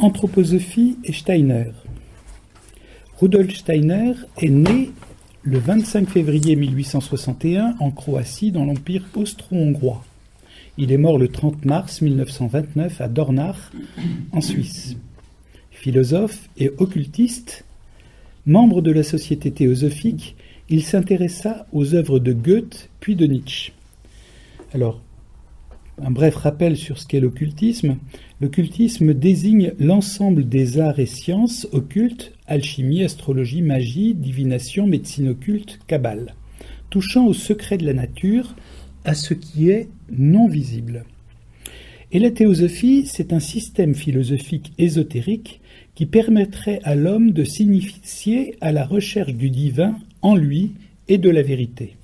Anthroposophie et Steiner. Rudolf Steiner est né le 25 février 1861 en Croatie dans l'Empire austro-hongrois. Il est mort le 30 mars 1929 à Dornach, en Suisse. Philosophe et occultiste, membre de la Société théosophique, il s'intéressa aux œuvres de Goethe puis de Nietzsche. Alors, un bref rappel sur ce qu'est l'occultisme. L'occultisme désigne l'ensemble des arts et sciences occultes, alchimie, astrologie, magie, divination, médecine occulte, kabbale, touchant aux secrets de la nature, à ce qui est non visible. Et la théosophie, c'est un système philosophique ésotérique qui permettrait à l'homme de s'initier à la recherche du divin en lui et de la vérité.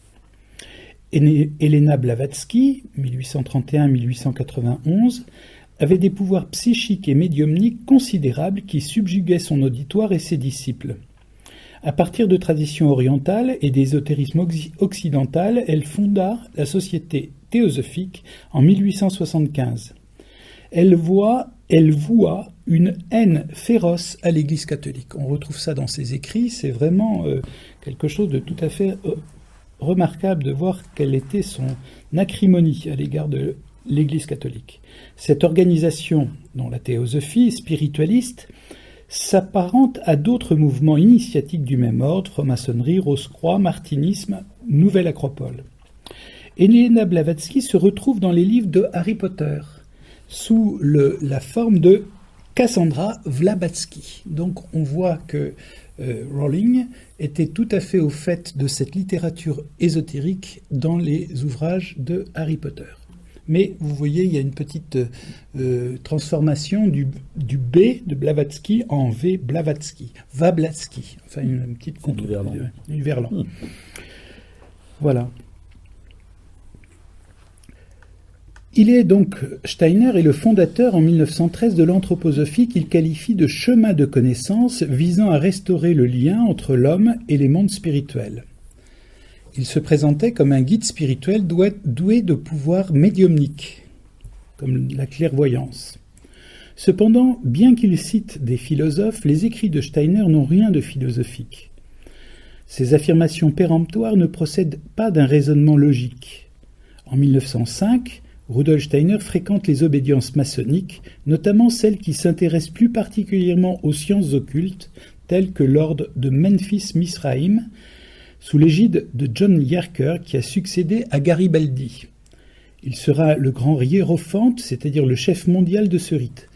Helena Blavatsky, 1831-1891, avait des pouvoirs psychiques et médiumniques considérables qui subjuguaient son auditoire et ses disciples. À partir de traditions orientales et d'ésotérisme occidental, elle fonda la Société théosophique en 1875. Elle voua une haine féroce à l'Église catholique. On retrouve ça dans ses écrits, c'est vraiment quelque chose de tout à fait remarquable de voir quelle était son acrimonie à l'égard de l'Église catholique. Cette organisation, dont la théosophie spiritualiste, s'apparente à d'autres mouvements initiatiques du même ordre, franc-maçonnerie, Rose-Croix, martinisme, Nouvelle Acropole. Helena Blavatsky se retrouve dans les livres de Harry Potter, sous la forme de Cassandra Blavatsky. Donc on voit que Rowling était tout à fait au fait de cette littérature ésotérique dans les ouvrages de Harry Potter. Mais vous voyez, il y a une petite transformation du B de Blavatsky en V Blavatsky, Vablatsky, enfin une petite du verlan. Voilà. Steiner est le fondateur en 1913 de l'anthroposophie qu'il qualifie de chemin de connaissance visant à restaurer le lien entre l'homme et les mondes spirituels. Il se présentait comme un guide spirituel doué de pouvoirs médiumniques, comme la clairvoyance. Cependant, bien qu'il cite des philosophes, les écrits de Steiner n'ont rien de philosophique. Ces affirmations péremptoires ne procèdent pas d'un raisonnement logique. En 1905, Rudolf Steiner fréquente les obédiences maçonniques, notamment celles qui s'intéressent plus particulièrement aux sciences occultes, telles que l'ordre de Memphis-Misraïm, sous l'égide de John Yerker, qui a succédé à Garibaldi. Il sera le grand hiérophante, c'est-à-dire le chef mondial de ce rite.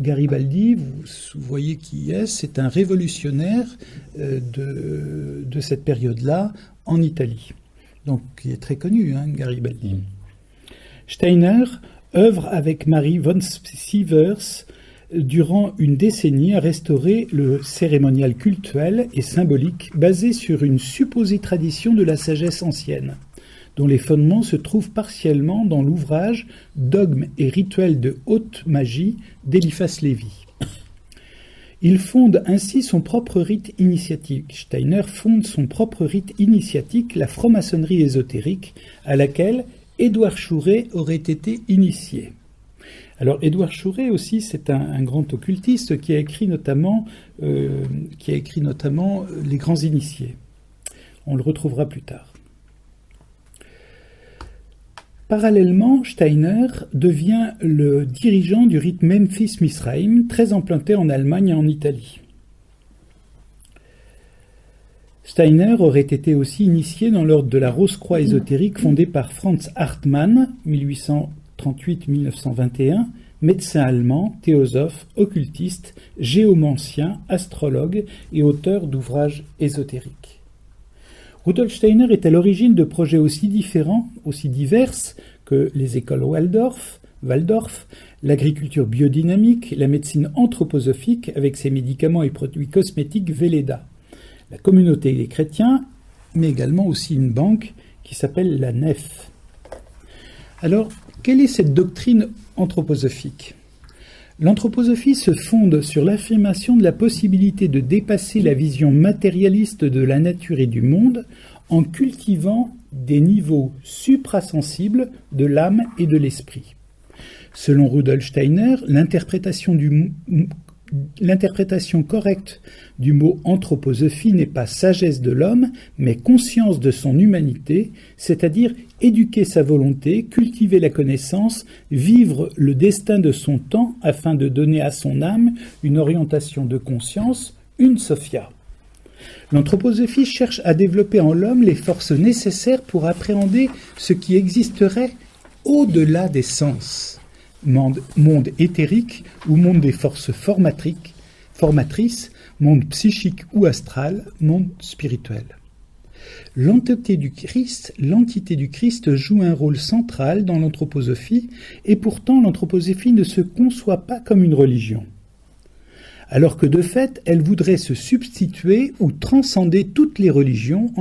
Garibaldi, vous voyez qui est, c'est un révolutionnaire de cette période-là en Italie. Donc, il est très connu, Garibaldi. Steiner œuvre avec Marie von Sievers durant une décennie à restaurer le cérémonial cultuel et symbolique basé sur une supposée tradition de la sagesse ancienne, dont les fondements se trouvent partiellement dans l'ouvrage « Dogmes et rituels de haute magie » d'Eliphas Lévy. Il fonde ainsi son propre rite initiatique. Steiner fonde son propre rite initiatique, la franc-maçonnerie ésotérique, à laquelle Édouard Chouret aurait été initié. Alors Édouard Chouret aussi, c'est un grand occultiste qui a écrit notamment Les Grands Initiés. On le retrouvera plus tard. Parallèlement, Steiner devient le dirigeant du rite Memphis-Misraïm, très implanté en Allemagne et en Italie. Steiner aurait été aussi initié dans l'ordre de la Rose-Croix ésotérique fondé par Franz Hartmann, 1838-1921, médecin allemand, théosophe, occultiste, géomancien, astrologue et auteur d'ouvrages ésotériques. Rudolf Steiner est à l'origine de projets aussi différents, aussi divers que les écoles Waldorf, l'agriculture biodynamique, la médecine anthroposophique avec ses médicaments et produits cosmétiques Velleda, la communauté des chrétiens, mais également aussi une banque qui s'appelle la Nef. Alors, quelle est cette doctrine anthroposophique ? L'anthroposophie se fonde sur l'affirmation de la possibilité de dépasser la vision matérialiste de la nature et du monde en cultivant des niveaux suprasensibles de l'âme et de l'esprit. Selon Rudolf Steiner, l'interprétation l'interprétation correcte du mot anthroposophie n'est pas sagesse de l'homme, mais conscience de son humanité, c'est-à-dire éduquer sa volonté, cultiver la connaissance, vivre le destin de son temps afin de donner à son âme une orientation de conscience, une Sophia. L'anthroposophie cherche à développer en l'homme les forces nécessaires pour appréhender ce qui existerait au-delà des sens, monde éthérique ou monde des forces formatrices, monde psychique ou astral, monde spirituel. L'entité du Christ joue un rôle central dans l'anthroposophie et pourtant l'anthroposophie ne se conçoit pas comme une religion. Alors que de fait, elle voudrait se substituer ou transcender toutes les religions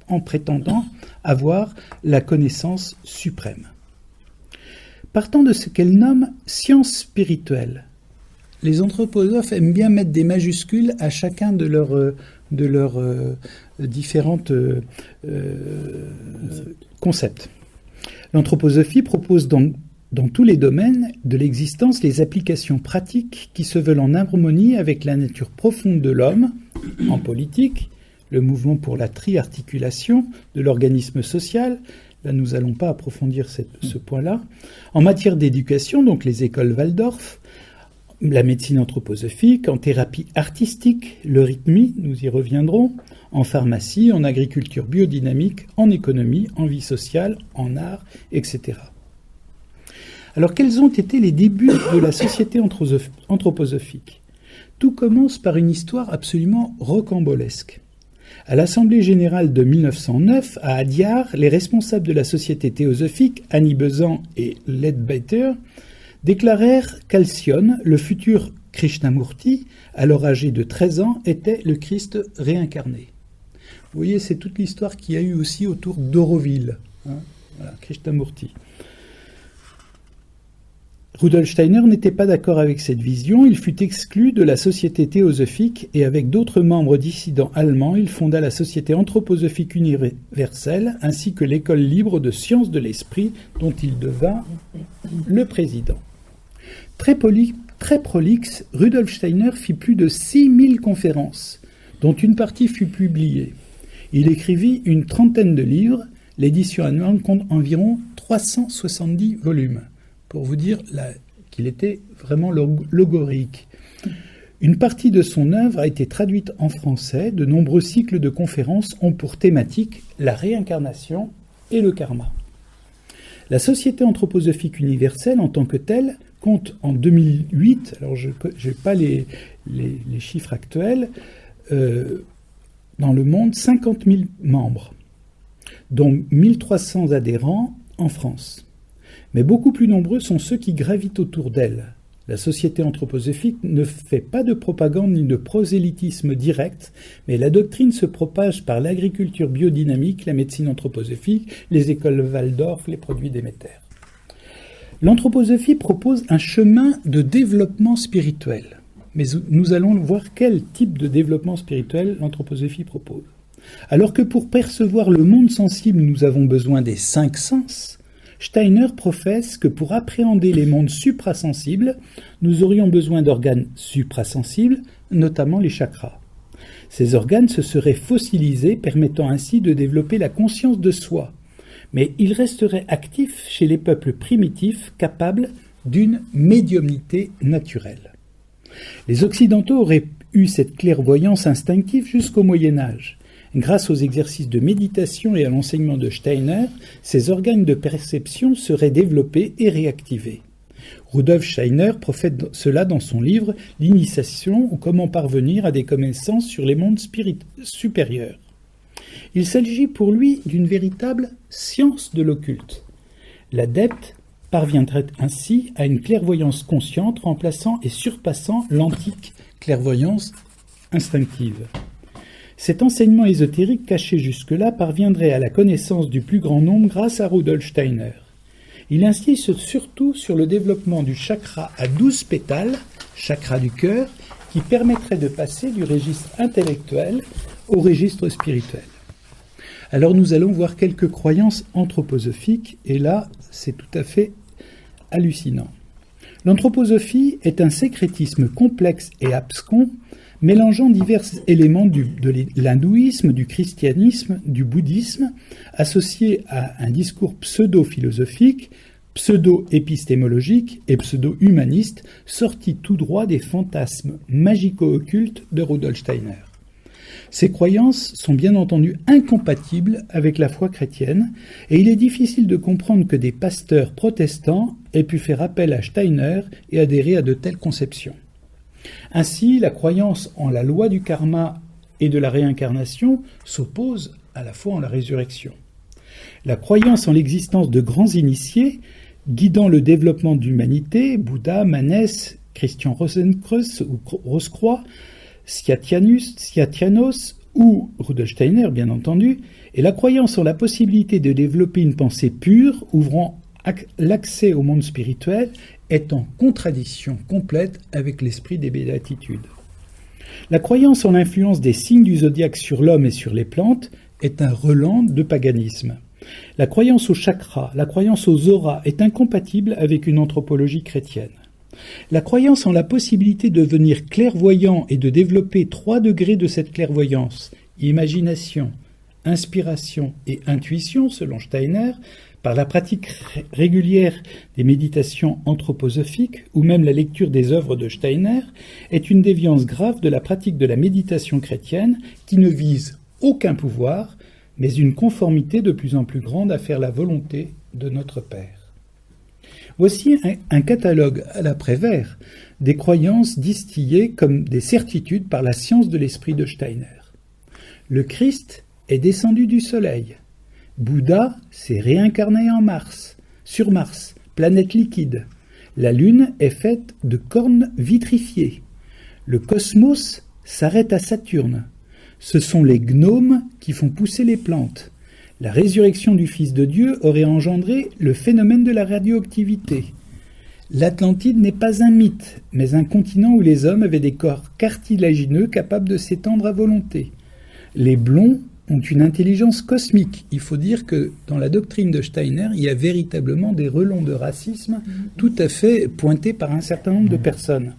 en prétendant avoir la connaissance suprême. Partant de ce qu'elle nomme science spirituelle, les anthroposophes aiment bien mettre des majuscules à chacun de leurs différentes concepts. L'anthroposophie propose dans tous les domaines de l'existence les applications pratiques qui se veulent en harmonie avec la nature profonde de l'homme, en politique, le mouvement pour la triarticulation de l'organisme social. Là, nous n'allons pas approfondir ce point-là. En matière d'éducation, donc les écoles Waldorf, la médecine anthroposophique, en thérapie artistique, le rythmie, nous y reviendrons, en pharmacie, en agriculture biodynamique, en économie, en vie sociale, en art, etc. Alors, quels ont été les débuts de la société anthroposophique ? Tout commence par une histoire absolument rocambolesque. À l'Assemblée générale de 1909, à Adyar, les responsables de la société théosophique, Annie Besant et Leadbeater, déclarèrent qu'Alcyone, le futur Krishnamurti, alors âgé de 13 ans, était le Christ réincarné. Vous voyez, c'est toute l'histoire qu'il y a eu aussi autour d'Auroville, voilà, Krishnamurti. Rudolf Steiner n'était pas d'accord avec cette vision, il fut exclu de la société théosophique et avec d'autres membres dissidents allemands, il fonda la Société anthroposophique universelle ainsi que l'École libre de sciences de l'esprit dont il devint le président. Très prolixe, Rudolf Steiner fit plus de 6000 conférences, dont une partie fut publiée. Il écrivit une trentaine de livres, l'édition annuelle compte environ 370 volumes. Pour vous dire qu'il était vraiment logorique. Une partie de son œuvre a été traduite en français. De nombreux cycles de conférences ont pour thématique la réincarnation et le karma. La Société anthroposophique universelle, en tant que telle, compte en 2008, alors je n'ai pas les chiffres actuels, dans le monde 50 000 membres, dont 1300 adhérents en France. Mais beaucoup plus nombreux sont ceux qui gravitent autour d'elle. La société anthroposophique ne fait pas de propagande ni de prosélytisme direct, mais la doctrine se propage par l'agriculture biodynamique, la médecine anthroposophique, les écoles Waldorf, les produits Déméter. L'anthroposophie propose un chemin de développement spirituel. Mais nous allons voir quel type de développement spirituel l'anthroposophie propose. Alors que pour percevoir le monde sensible, nous avons besoin des 5 sens, Steiner professe que pour appréhender les mondes suprasensibles, nous aurions besoin d'organes suprasensibles, notamment les chakras. Ces organes se seraient fossilisés, permettant ainsi de développer la conscience de soi. Mais ils resteraient actifs chez les peuples primitifs capables d'une médiumnité naturelle. Les Occidentaux auraient eu cette clairvoyance instinctive jusqu'au Moyen-Âge. Grâce aux exercices de méditation et à l'enseignement de Steiner, ces organes de perception seraient développés et réactivés. Rudolf Steiner profète cela dans son livre « L'initiation ou comment parvenir à des connaissances sur les mondes supérieurs ». Il s'agit pour lui d'une véritable science de l'occulte. L'adepte parviendrait ainsi à une clairvoyance consciente remplaçant et surpassant l'antique clairvoyance instinctive. Cet enseignement ésotérique caché jusque-là parviendrait à la connaissance du plus grand nombre grâce à Rudolf Steiner. Il insiste surtout sur le développement du chakra à 12 pétales, chakra du cœur, qui permettrait de passer du registre intellectuel au registre spirituel. Alors nous allons voir quelques croyances anthroposophiques, et là c'est tout à fait hallucinant. L'anthroposophie est un sécrétisme complexe et abscon, mélangeant divers éléments de l'hindouisme, du christianisme, du bouddhisme, associés à un discours pseudo-philosophique, pseudo-épistémologique et pseudo-humaniste, sorti tout droit des fantasmes magico-occultes de Rudolf Steiner. Ces croyances sont bien entendu incompatibles avec la foi chrétienne, et il est difficile de comprendre que des pasteurs protestants aient pu faire appel à Steiner et adhérer à de telles conceptions. Ainsi, la croyance en la loi du karma et de la réincarnation s'oppose à la foi en la résurrection. La croyance en l'existence de grands initiés, guidant le développement de l'humanité, Bouddha, Manès, Christian Rosenkreuz ou Rosecroix, Sciatianos ou Rudolf Steiner, bien entendu, et la croyance en la possibilité de développer une pensée pure, ouvrant l'accès au monde spirituel, est en contradiction complète avec l'esprit des béatitudes. La croyance en l'influence des signes du zodiaque sur l'homme et sur les plantes est un relent de paganisme. La croyance aux chakras, la croyance aux auras est incompatible avec une anthropologie chrétienne. La croyance en la possibilité de devenir clairvoyant et de développer 3 degrés de cette clairvoyance, imagination, inspiration et intuition, selon Steiner, par la pratique régulière des méditations anthroposophiques ou même la lecture des œuvres de Steiner, est une déviance grave de la pratique de la méditation chrétienne qui ne vise aucun pouvoir, mais une conformité de plus en plus grande à faire la volonté de notre Père. Voici un catalogue à l'après-vert des croyances distillées comme des certitudes par la science de l'esprit de Steiner. Le Christ est descendu du soleil. Bouddha s'est réincarné sur Mars, planète liquide. La Lune est faite de cornes vitrifiées. Le cosmos s'arrête à Saturne. Ce sont les gnomes qui font pousser les plantes. La résurrection du Fils de Dieu aurait engendré le phénomène de la radioactivité. L'Atlantide n'est pas un mythe, mais un continent où les hommes avaient des corps cartilagineux capables de s'étendre à volonté. Les blonds ont une intelligence cosmique. Il faut dire que dans la doctrine de Steiner, il y a véritablement des relents de racisme tout à fait pointés par un certain nombre de personnes.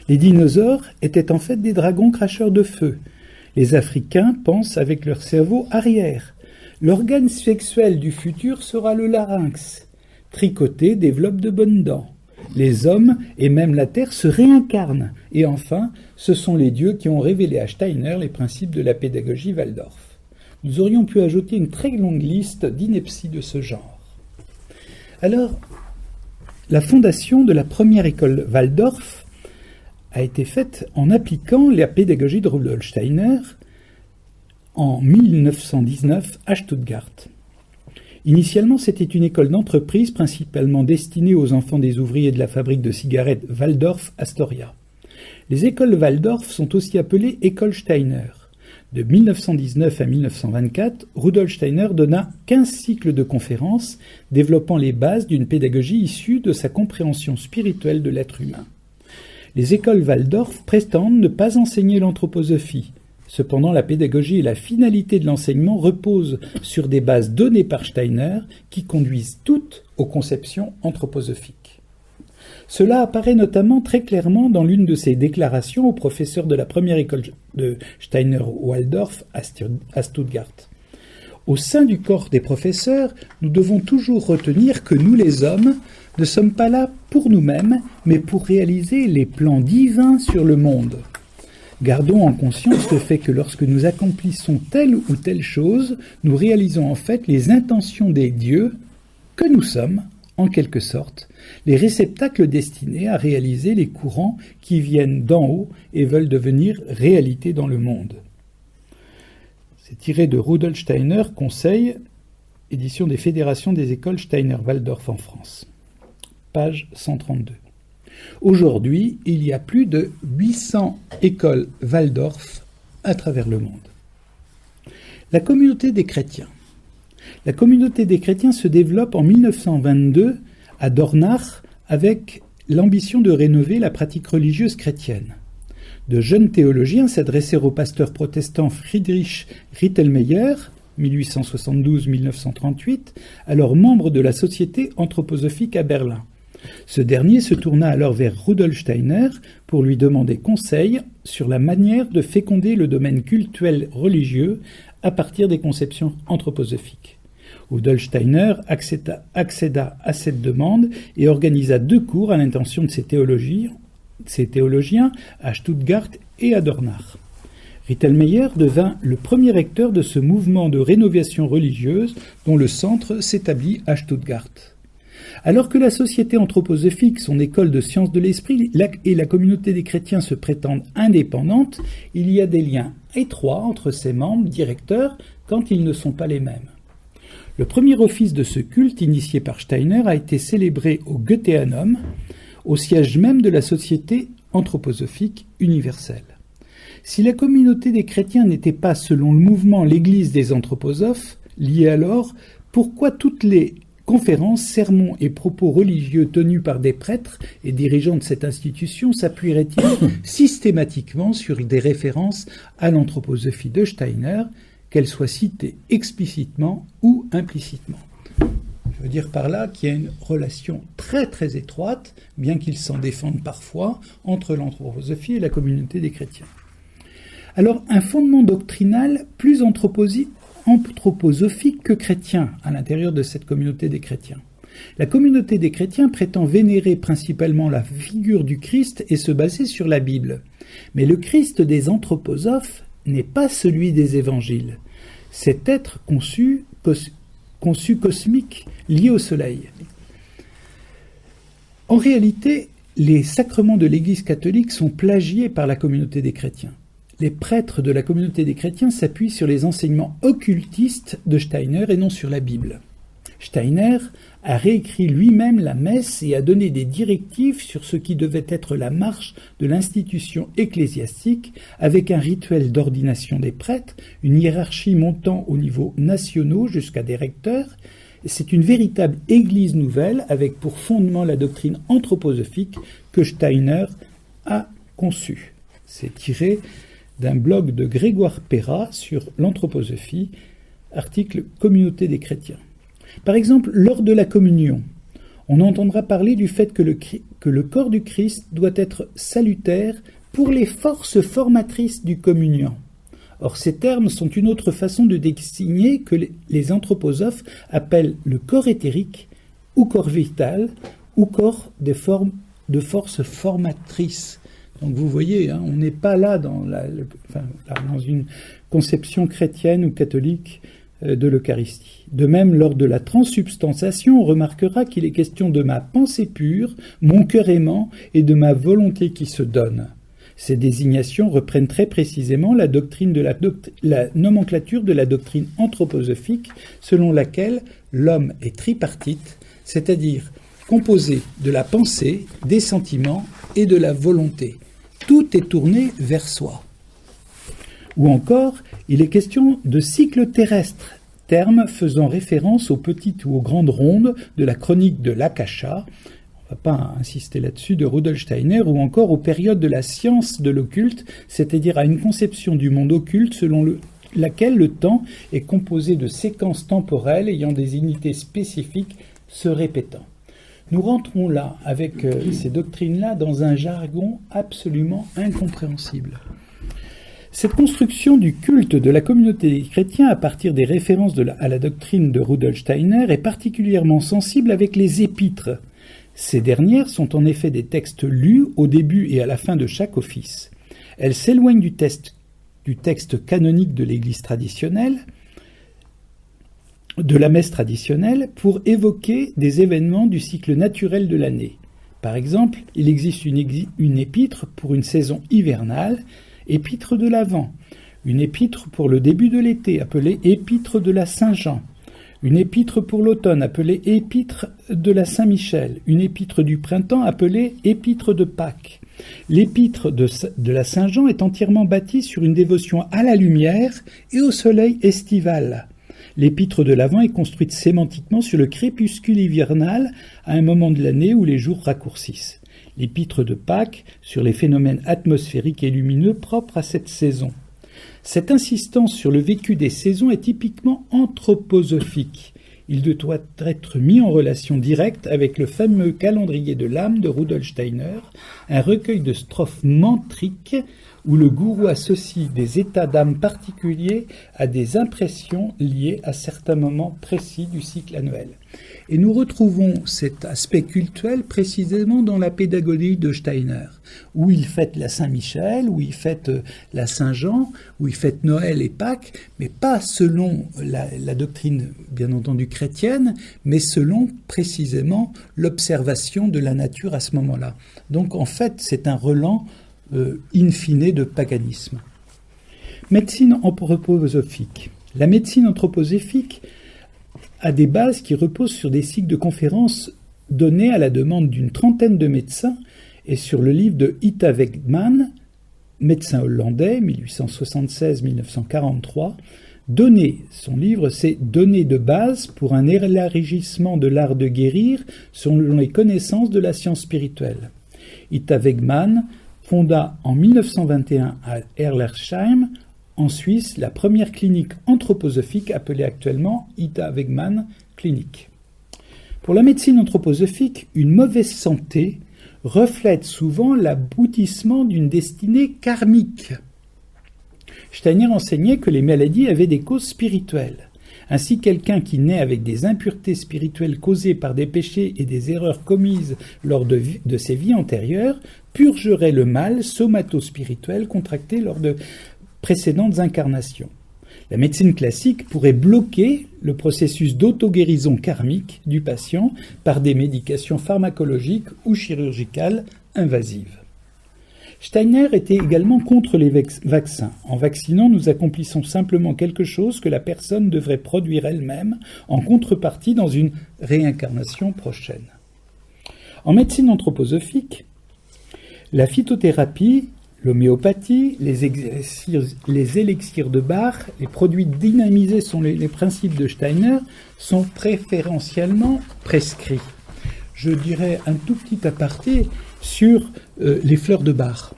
Les dinosaures étaient en fait des dragons cracheurs de feu. Les Africains pensent avec leur cerveau arrière. L'organe sexuel du futur sera le larynx. Tricoté développe de bonnes dents. Les hommes et même la Terre se réincarnent. Et enfin, ce sont les dieux qui ont révélé à Steiner les principes de la pédagogie Waldorf. Nous aurions pu ajouter une très longue liste d'inepties de ce genre. Alors, la fondation de la première école Waldorf a été faite en appliquant la pédagogie de Rudolf Steiner en 1919 à Stuttgart. Initialement, c'était une école d'entreprise principalement destinée aux enfants des ouvriers de la fabrique de cigarettes Waldorf Astoria. Les écoles Waldorf sont aussi appelées écoles Steiner. De 1919 à 1924, Rudolf Steiner donna 15 cycles de conférences développant les bases d'une pédagogie issue de sa compréhension spirituelle de l'être humain. Les écoles Waldorf prétendent ne pas enseigner l'anthroposophie. Cependant, la pédagogie et la finalité de l'enseignement reposent sur des bases données par Steiner qui conduisent toutes aux conceptions anthroposophiques. Cela apparaît notamment très clairement dans l'une de ses déclarations au professeur de la première école de Steiner-Waldorf à Stuttgart. Au sein du corps des professeurs, nous devons toujours retenir que nous les hommes ne sommes pas là pour nous-mêmes, mais pour réaliser les plans divins sur le monde. Gardons en conscience le fait que lorsque nous accomplissons telle ou telle chose, nous réalisons en fait les intentions des dieux que nous sommes, en quelque sorte, les réceptacles destinés à réaliser les courants qui viennent d'en haut et veulent devenir réalité dans le monde. C'est tiré de Rudolf Steiner, Conseil, édition des Fédérations des écoles Steiner-Waldorf en France. Page 132. Aujourd'hui, il y a plus de 800 écoles Waldorf à travers le monde. La communauté des chrétiens. La communauté des chrétiens se développe en 1922 à Dornach avec l'ambition de rénover la pratique religieuse chrétienne. De jeunes théologiens s'adressèrent au pasteur protestant Friedrich Rittelmeyer, 1872-1938, alors membre de la Société anthroposophique à Berlin. Ce dernier se tourna alors vers Rudolf Steiner pour lui demander conseil sur la manière de féconder le domaine cultuel religieux à partir des conceptions anthroposophiques. Rudolf Steiner accéda à cette demande et organisa 2 cours à l'intention de ses théologiens à Stuttgart et à Dornach. Ritelmeyer devint le premier recteur de ce mouvement de rénovation religieuse dont le centre s'établit à Stuttgart. Alors que la Société anthroposophique, son école de sciences de l'esprit, et la communauté des chrétiens se prétendent indépendantes, il y a des liens étroits entre ses membres directeurs quand ils ne sont pas les mêmes. Le premier office de ce culte, initié par Steiner, a été célébré au Goetheanum, au siège même de la Société anthroposophique universelle. Si la communauté des chrétiens n'était pas, selon le mouvement, l'Église des anthroposophes, liée alors, pourquoi toutes les conférences, sermons et propos religieux tenus par des prêtres et dirigeants de cette institution s'appuieraient-ils systématiquement sur des références à l'anthroposophie de Steiner, qu'elles soient citées explicitement ou implicitement? Je veux dire par là qu'il y a une relation très très étroite, bien qu'ils s'en défendent parfois, entre l'anthroposophie et la communauté des chrétiens. Alors, un fondement doctrinal plus anthroposophique que chrétien à l'intérieur de cette communauté des chrétiens. La communauté des chrétiens prétend vénérer principalement la figure du Christ et se baser sur la Bible. Mais le Christ des anthroposophes n'est pas celui des évangiles. Cet être conçu cosmique, lié au soleil. En réalité, les sacrements de l'Église catholique sont plagiés par la communauté des chrétiens. Les prêtres de la communauté des chrétiens s'appuient sur les enseignements occultistes de Steiner et non sur la Bible. Steiner a réécrit lui-même la messe et a donné des directives sur ce qui devait être la marche de l'institution ecclésiastique avec un rituel d'ordination des prêtres, une hiérarchie montant au niveau national jusqu'à des recteurs. C'est une véritable église nouvelle avec pour fondement la doctrine anthroposophique que Steiner a conçue. C'est tiré d'un blog de Grégoire Perra sur l'anthroposophie, article Communauté des chrétiens. Par exemple, lors de la communion, on entendra parler du fait que le corps du Christ doit être salutaire pour les forces formatrices du communiant. Or, ces termes sont une autre façon de désigner que les anthroposophes appellent le corps éthérique, ou corps vital, ou corps de forces formatrices. Donc vous voyez, on n'est pas là dans une conception chrétienne ou catholique de l'Eucharistie. De même, lors de la transsubstantiation, on remarquera qu'il est question de ma pensée pure, mon cœur aimant et de ma volonté qui se donne. Ces désignations reprennent très précisément la nomenclature de la doctrine anthroposophique selon laquelle l'homme est tripartite, c'est-à-dire composé de la pensée, des sentiments et de la volonté. Tout est tourné vers soi. Ou encore, il est question de cycle terrestre, terme faisant référence aux petites ou aux grandes rondes de la chronique de l'Akasha, on ne va pas insister là-dessus, de Rudolf Steiner, ou encore aux périodes de la science de l'occulte, c'est-à-dire à une conception du monde occulte selon laquelle le temps est composé de séquences temporelles ayant des unités spécifiques se répétant. Nous rentrons là, avec ces doctrines-là, dans un jargon absolument incompréhensible. Cette construction du culte de la communauté des chrétiens à partir des références à la doctrine de Rudolf Steiner est particulièrement sensible avec les épîtres. Ces dernières sont en effet des textes lus au début et à la fin de chaque office. Elles s'éloignent du texte canonique de l'Église traditionnelle, de la messe traditionnelle, pour évoquer des événements du cycle naturel de l'année. Par exemple, il existe une épître pour une saison hivernale, épître de l'Avent, une épître pour le début de l'été, appelée épître de la Saint-Jean, une épître pour l'automne, appelée épître de la Saint-Michel, une épître du printemps, appelée épître de Pâques. L'épître de la Saint-Jean est entièrement bâtie sur une dévotion à la lumière et au soleil estival. L'épître de l'Avent est construite sémantiquement sur le crépuscule hivernal à un moment de l'année où les jours raccourcissent. L'épître de Pâques sur les phénomènes atmosphériques et lumineux propres à cette saison. Cette insistance sur le vécu des saisons est typiquement anthroposophique. il doit être mis en relation directe avec le fameux calendrier de l'âme de Rudolf Steiner, un recueil de strophes mantriques où le gourou associe des états d'âme particuliers à des impressions liées à certains moments précis du cycle annuel. Et nous retrouvons cet aspect cultuel précisément dans la pédagogie de Steiner, où il fête la Saint-Michel, où il fête la Saint-Jean, où il fête Noël et Pâques, mais pas selon la doctrine, bien entendu, chrétienne, mais selon précisément l'observation de la nature à ce moment-là. Donc en fait, c'est un relent in fine de paganisme. Médecine anthroposophique. La médecine anthroposophique a des bases qui reposent sur des cycles de conférences donnés à la demande d'une trentaine de médecins et sur le livre de Ita Wegman, médecin hollandais, 1876-1943. Son livre, c'est « Données de base pour un élargissement de l'art de guérir selon les connaissances de la science spirituelle ». Ita Wegman fonda en 1921 à Herlersheim, en Suisse, la première clinique anthroposophique appelée actuellement Ita Wegman Clinic. Pour la médecine anthroposophique, une mauvaise santé reflète souvent l'aboutissement d'une destinée karmique. Steiner enseignait que les maladies avaient des causes spirituelles. Ainsi, quelqu'un qui naît avec des impuretés spirituelles causées par des péchés et des erreurs commises lors de ses vies antérieures purgerait le mal somato-spirituel contracté lors de précédentes incarnations. La médecine classique pourrait bloquer le processus d'auto-guérison karmique du patient par des médications pharmacologiques ou chirurgicales invasives. Steiner était également contre les vaccins. En vaccinant, nous accomplissons simplement quelque chose que la personne devrait produire elle-même en contrepartie dans une réincarnation prochaine. En médecine anthroposophique, la phytothérapie, l'homéopathie, les élixirs de Bach, les produits dynamisés sont les principes de Steiner, sont préférentiellement prescrits. Je dirais un tout petit aparté sur les fleurs de Bach.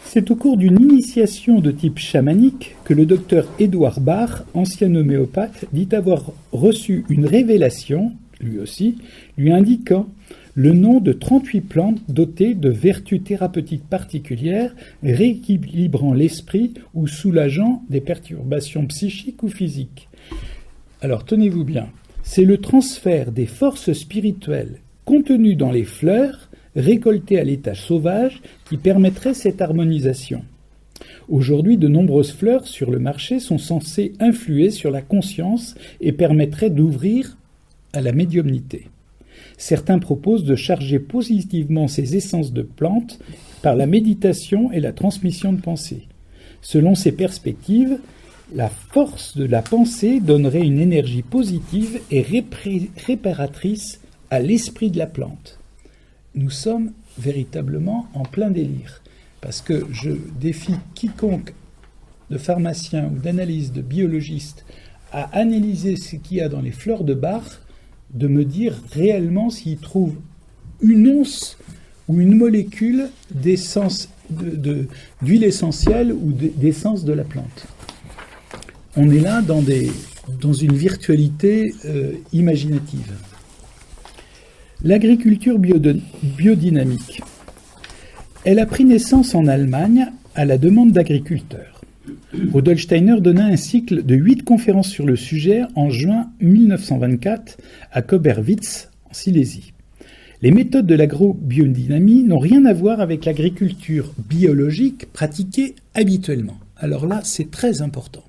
C'est au cours d'une initiation de type chamanique que le docteur Édouard Bach, ancien homéopathe, dit avoir reçu une révélation, lui aussi, lui indiquant le nom de 38 plantes dotées de vertus thérapeutiques particulières, rééquilibrant l'esprit ou soulageant des perturbations psychiques ou physiques. Alors tenez-vous bien, c'est le transfert des forces spirituelles contenues dans les fleurs récoltées à l'état sauvage qui permettrait cette harmonisation. Aujourd'hui, de nombreuses fleurs sur le marché sont censées influer sur la conscience et permettraient d'ouvrir à la médiumnité. Certains proposent de charger positivement ces essences de plantes par la méditation et la transmission de pensée. Selon ces perspectives, la force de la pensée donnerait une énergie positive et réparatrice à l'esprit de la plante. Nous sommes véritablement en plein délire, parce que je défie quiconque de pharmacien ou d'analyste, de biologiste, à analyser ce qu'il y a dans les fleurs de Bach, de me dire réellement s'il trouve une once ou une molécule d'essence d'huile essentielle ou d'essence de la plante. On est là dans une virtualité imaginative. L'agriculture biodynamique. Elle a pris naissance en Allemagne à la demande d'agriculteurs. Rudolf Steiner donna un cycle de 8 conférences sur le sujet en juin 1924 à Koberwitz, en Silésie. Les méthodes de l'agrobiodynamie n'ont rien à voir avec l'agriculture biologique pratiquée habituellement. Alors là, c'est très important.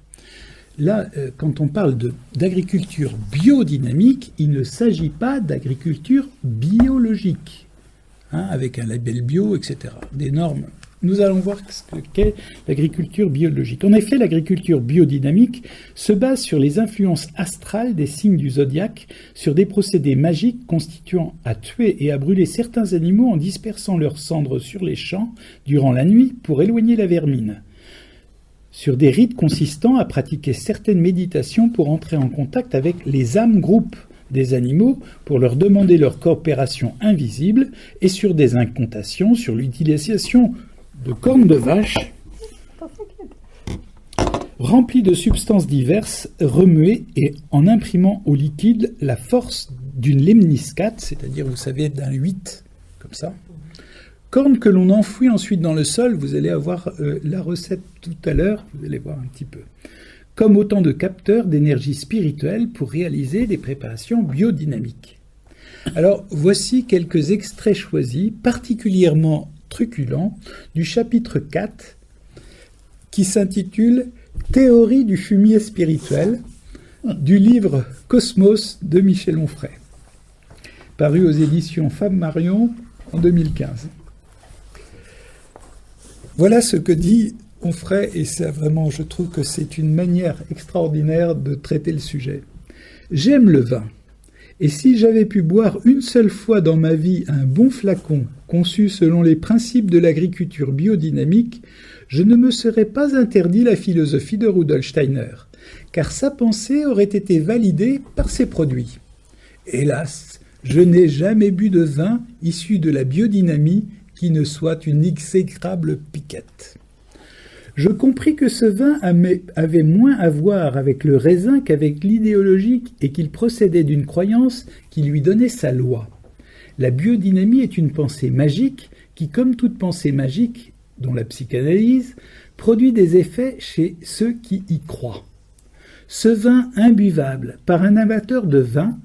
Là, quand on parle d'agriculture biodynamique, il ne s'agit pas d'agriculture biologique, avec un label bio, etc. Des normes. Nous allons voir ce qu'est l'agriculture biologique. En effet, l'agriculture biodynamique se base sur les influences astrales des signes du zodiaque, sur des procédés magiques constituant à tuer et à brûler certains animaux en dispersant leurs cendres sur les champs durant la nuit pour éloigner la vermine. Sur des rites consistant à pratiquer certaines méditations pour entrer en contact avec les âmes groupes des animaux pour leur demander leur coopération invisible, et sur des incantations sur l'utilisation de cornes de vache rempli de substances diverses, remuées et en imprimant au liquide la force d'une lemniscate, c'est-à-dire, vous savez, d'un 8, comme ça. Corne que l'on enfouit ensuite dans le sol, vous allez avoir la recette tout à l'heure, vous allez voir un petit peu. Comme autant de capteurs d'énergie spirituelle pour réaliser des préparations biodynamiques. Alors, voici quelques extraits choisis, particulièrement truculents, du chapitre 4, qui s'intitule « Théorie du fumier spirituel » du livre « Cosmos » de Michel Onfray, paru aux éditions Flammarion en 2015. Voilà ce que dit Onfray, et ça vraiment, je trouve que c'est une manière extraordinaire de traiter le sujet. « J'aime le vin, et si j'avais pu boire une seule fois dans ma vie un bon flacon conçu selon les principes de l'agriculture biodynamique, je ne me serais pas interdit la philosophie de Rudolf Steiner, car sa pensée aurait été validée par ses produits. Hélas, je n'ai jamais bu de vin issu de la biodynamie qui ne soit une exécrable piquette. Je compris que ce vin avait moins à voir avec le raisin qu'avec l'idéologie et qu'il procédait d'une croyance qui lui donnait sa loi. La biodynamie est une pensée magique qui, comme toute pensée magique, dont la psychanalyse, produit des effets chez ceux qui y croient. Ce vin imbuvable par un amateur de vin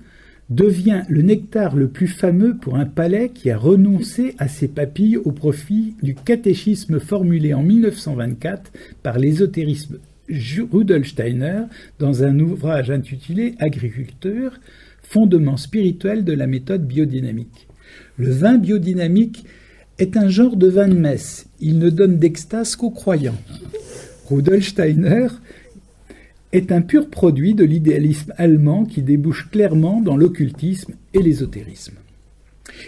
devient le nectar le plus fameux pour un palais qui a renoncé à ses papilles au profit du catéchisme formulé en 1924 par l'ésotérisme Rudolf Steiner dans un ouvrage intitulé « Agriculture, fondement spirituel de la méthode biodynamique ». Le vin biodynamique est un genre de vin de messe. Il ne donne d'extase qu'aux croyants. Rudolf Steiner est un pur produit de l'idéalisme allemand qui débouche clairement dans l'occultisme et l'ésotérisme.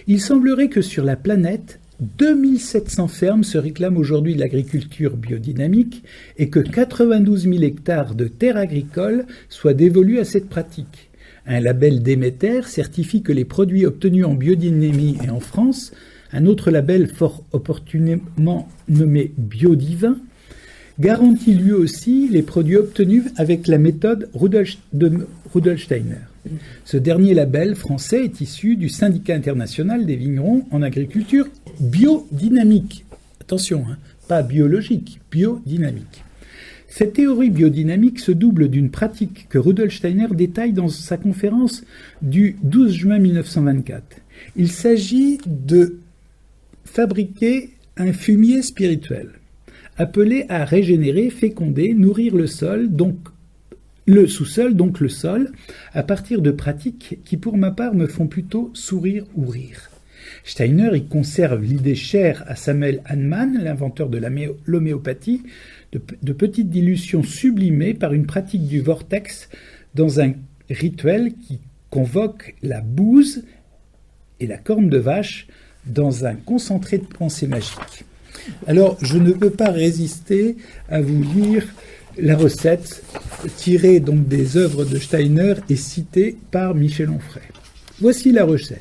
Il semblerait que sur la planète, 2700 fermes se réclament aujourd'hui de l'agriculture biodynamique et que 92 000 hectares de terres agricoles soient dévolus à cette pratique. Un label Déméter certifie que les produits obtenus en biodynamie et en France, un autre label fort opportunément nommé Biodivin, garantit lui aussi les produits obtenus avec la méthode de Rudolf Steiner. Ce dernier label français est issu du Syndicat international des vignerons en agriculture biodynamique. Attention, pas biologique, biodynamique. Cette théorie biodynamique se double d'une pratique que Rudolf Steiner détaille dans sa conférence du 12 juin 1924. Il s'agit de fabriquer un fumier spirituel, appelé à régénérer, féconder, nourrir le sol, donc le sous-sol, donc le sol, à partir de pratiques qui, pour ma part, me font plutôt sourire ou rire. Steiner y conserve l'idée chère à Samuel Hahnemann, l'inventeur de l'homéopathie, de petites dilutions sublimées par une pratique du vortex dans un rituel qui convoque la bouse et la corne de vache dans un concentré de pensée magique. Alors, je ne peux pas résister à vous lire la recette tirée donc des œuvres de Steiner et citée par Michel Onfray. Voici la recette.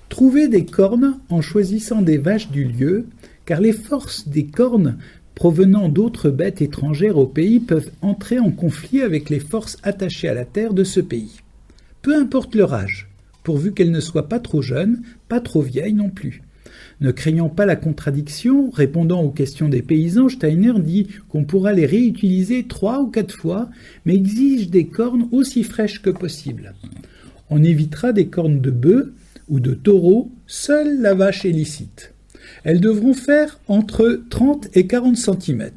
Trouvez des cornes en choisissant des vaches du lieu, car les forces des cornes provenant d'autres bêtes étrangères au pays peuvent entrer en conflit avec les forces attachées à la terre de ce pays. Peu importe leur âge, pourvu qu'elles ne soient pas trop jeunes, pas trop vieilles non plus. Ne craignant pas la contradiction, répondant aux questions des paysans, Steiner dit qu'on pourra les réutiliser 3 ou 4 fois, mais exige des cornes aussi fraîches que possible. On évitera des cornes de bœuf ou de taureau, seule la vache est licite. Elles devront faire entre 30 et 40 cm.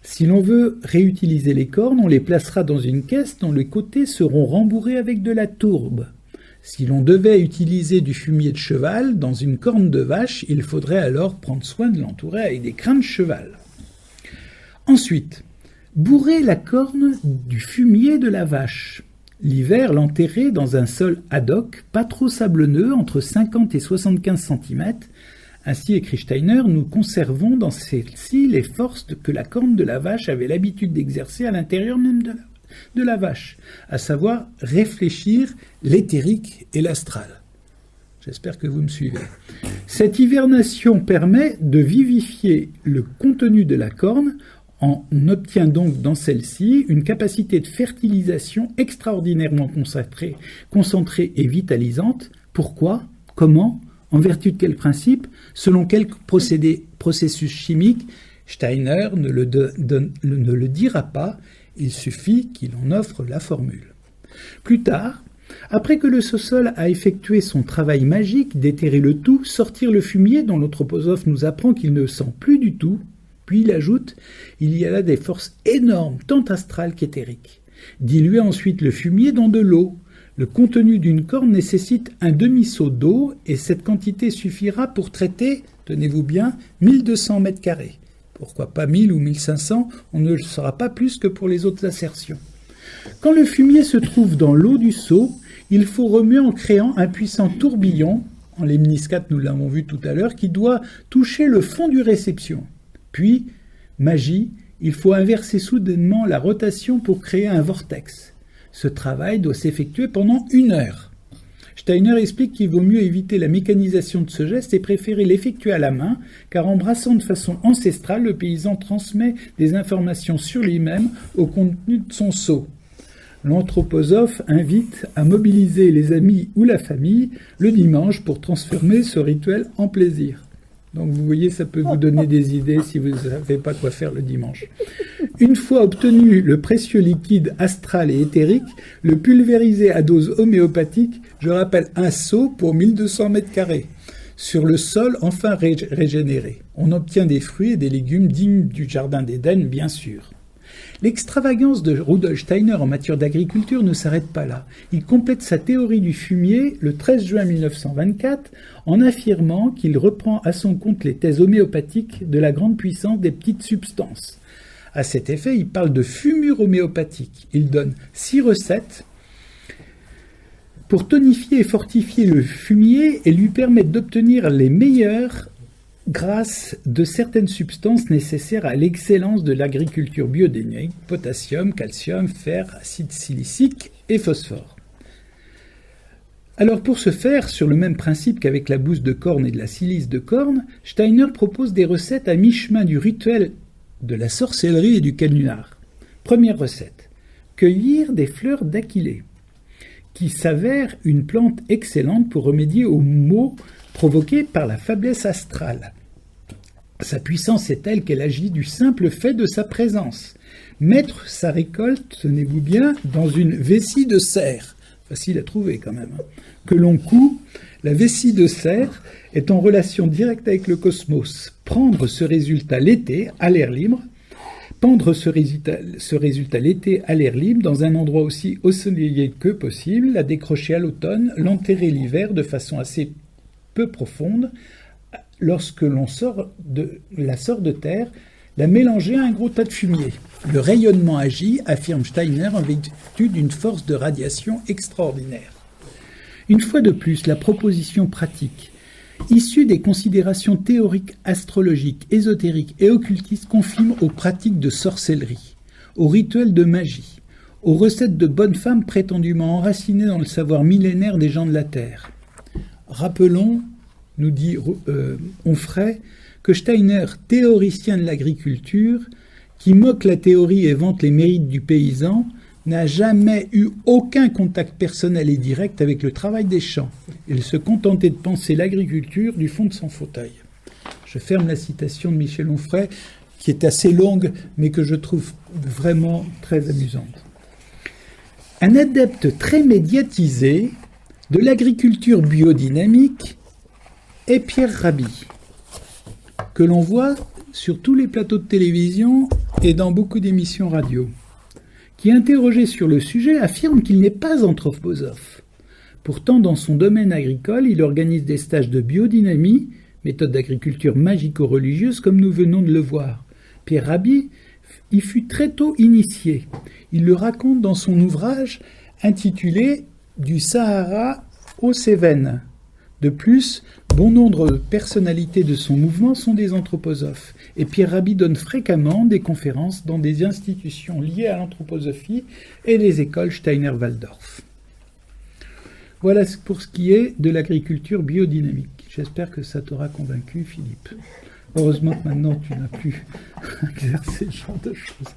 Si l'on veut réutiliser les cornes, on les placera dans une caisse dont les côtés seront rembourrés avec de la tourbe. Si l'on devait utiliser du fumier de cheval dans une corne de vache, il faudrait alors prendre soin de l'entourer avec des crins de cheval. Ensuite, bourrer la corne du fumier de la vache. L'hiver, l'enterrer dans un sol ad hoc, pas trop sablonneux, entre 50 et 75 cm. Ainsi, écrit Steiner, nous conservons dans celle-ci les forces que la corne de la vache avait l'habitude d'exercer à l'intérieur même de la vache, à savoir réfléchir l'éthérique et l'astral. J'espère que vous me suivez. Cette hivernation permet de vivifier le contenu de la corne On obtient donc dans celle-ci une capacité de fertilisation extraordinairement concentrée et vitalisante. Pourquoi? Comment? En vertu de quel principe? Selon quel processus chimique? Steiner ne le dira pas, il suffit qu'il en offre la formule. Plus tard, après que le sous-sol a effectué son travail magique d'éthérer le tout, sortir le fumier dont l'anthroposophe nous apprend qu'il ne sent plus du tout, puis il ajoute « il y a là des forces énormes, tant astrales qu'éthériques ». Diluer ensuite le fumier dans de l'eau. Le contenu d'une corne nécessite un demi-seau d'eau et cette quantité suffira pour traiter, tenez-vous bien, 1200 mètres carrés. Pourquoi pas 1000 ou 1500, on ne le saura pas plus que pour les autres assertions. Quand le fumier se trouve dans l'eau du seau, il faut remuer en créant un puissant tourbillon, en lemniscate nous l'avons vu tout à l'heure, qui doit toucher le fond du réception. Puis, magie, il faut inverser soudainement la rotation pour créer un vortex. Ce travail doit s'effectuer pendant 1 heure. Steiner explique qu'il vaut mieux éviter la mécanisation de ce geste et préférer l'effectuer à la main, car en brassant de façon ancestrale, le paysan transmet des informations sur lui-même au contenu de son seau. L'anthroposophe invite à mobiliser les amis ou la famille le dimanche pour transformer ce rituel en plaisir. Donc vous voyez, ça peut vous donner des idées si vous ne savez pas quoi faire le dimanche. Une fois obtenu le précieux liquide astral et éthérique, le pulvériser à dose homéopathique, je rappelle un seau pour 1200 mètres carrés, sur le sol enfin régénéré. On obtient des fruits et des légumes dignes du jardin d'Éden, bien sûr. L'extravagance de Rudolf Steiner en matière d'agriculture ne s'arrête pas là. Il complète sa théorie du fumier le 13 juin 1924 en affirmant qu'il reprend à son compte les thèses homéopathiques de la grande puissance des petites substances. À cet effet, il parle de fumure homéopathique. Il donne 6 recettes pour tonifier et fortifier le fumier et lui permettre d'obtenir les meilleurs grâce de certaines substances nécessaires à l'excellence de l'agriculture biodynamique, potassium, calcium, fer, acide silicique et phosphore. Alors pour ce faire, sur le même principe qu'avec la bouse de corne et de la silice de corne, Steiner propose des recettes à mi-chemin du rituel de la sorcellerie et du canular. Première recette, cueillir des fleurs d'aquilée, qui s'avère une plante excellente pour remédier aux maux provoquée par la faiblesse astrale. Sa puissance est telle qu'elle agit du simple fait de sa présence. Mettre sa récolte, tenez-vous bien, dans une vessie de cerf, facile à trouver quand même, que l'on coud, la vessie de cerf est en relation directe avec le cosmos. Prendre ce résultat l'été, à l'air libre, pendre ce résultat l'été à l'air libre dans un endroit aussi ensoleillé que possible, la décrocher à l'automne, l'enterrer l'hiver de façon assez peu profonde, lorsque l'on sort de terre, la mélanger à un gros tas de fumier. Le rayonnement agit, affirme Steiner, en vertu d'une force de radiation extraordinaire. Une fois de plus, la proposition pratique, issue des considérations théoriques, astrologiques, ésotériques et occultistes, confirme aux pratiques de sorcellerie, aux rituels de magie, aux recettes de bonnes femmes prétendument enracinées dans le savoir millénaire des gens de la Terre. Rappelons, nous dit Onfray, que Steiner, théoricien de l'agriculture, qui moque la théorie et vante les mérites du paysan, n'a jamais eu aucun contact personnel et direct avec le travail des champs. Il se contentait de penser l'agriculture du fond de son fauteuil. Je ferme la citation de Michel Onfray, qui est assez longue, mais que je trouve vraiment très amusante. Un adepte très médiatisé de l'agriculture biodynamique est Pierre Rabhi, que l'on voit sur tous les plateaux de télévision et dans beaucoup d'émissions radio, qui, interrogé sur le sujet, affirme qu'il n'est pas anthroposophe. Pourtant, dans son domaine agricole, il organise des stages de biodynamie, méthode d'agriculture magico-religieuse, comme nous venons de le voir. Pierre Rabhi y fut très tôt initié. Il le raconte dans son ouvrage intitulé « Du Sahara aux Cévennes ». De plus, bon nombre de personnalités de son mouvement sont des anthroposophes, et Pierre Rabhi donne fréquemment des conférences dans des institutions liées à l'anthroposophie et les écoles Steiner-Waldorf. Voilà pour ce qui est de l'agriculture biodynamique. J'espère que ça t'aura convaincu, Philippe. Heureusement que maintenant tu n'as plus exercé ce genre de choses.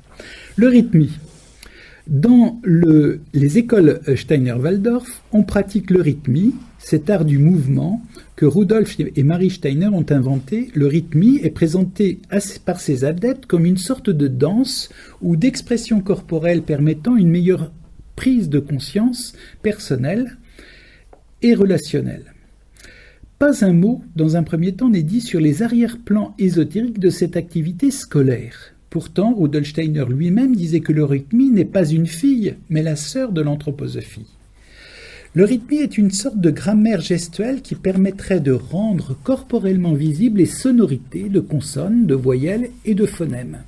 Le rythmie. Dans les écoles Steiner-Waldorf, on pratique le rythmie, cet art du mouvement que Rudolf et Marie Steiner ont inventé. Le rythmie est présenté par ses adeptes comme une sorte de danse ou d'expression corporelle permettant une meilleure prise de conscience personnelle et relationnelle. Pas un mot, dans un premier temps, n'est dit sur les arrière-plans ésotériques de cette activité scolaire. Pourtant, Rudolf Steiner lui-même disait que le rythmie n'est pas une fille, mais la sœur de l'anthroposophie. Le rythmie est une sorte de grammaire gestuelle qui permettrait de rendre corporellement visibles les sonorités de consonnes, de voyelles et de phonèmes.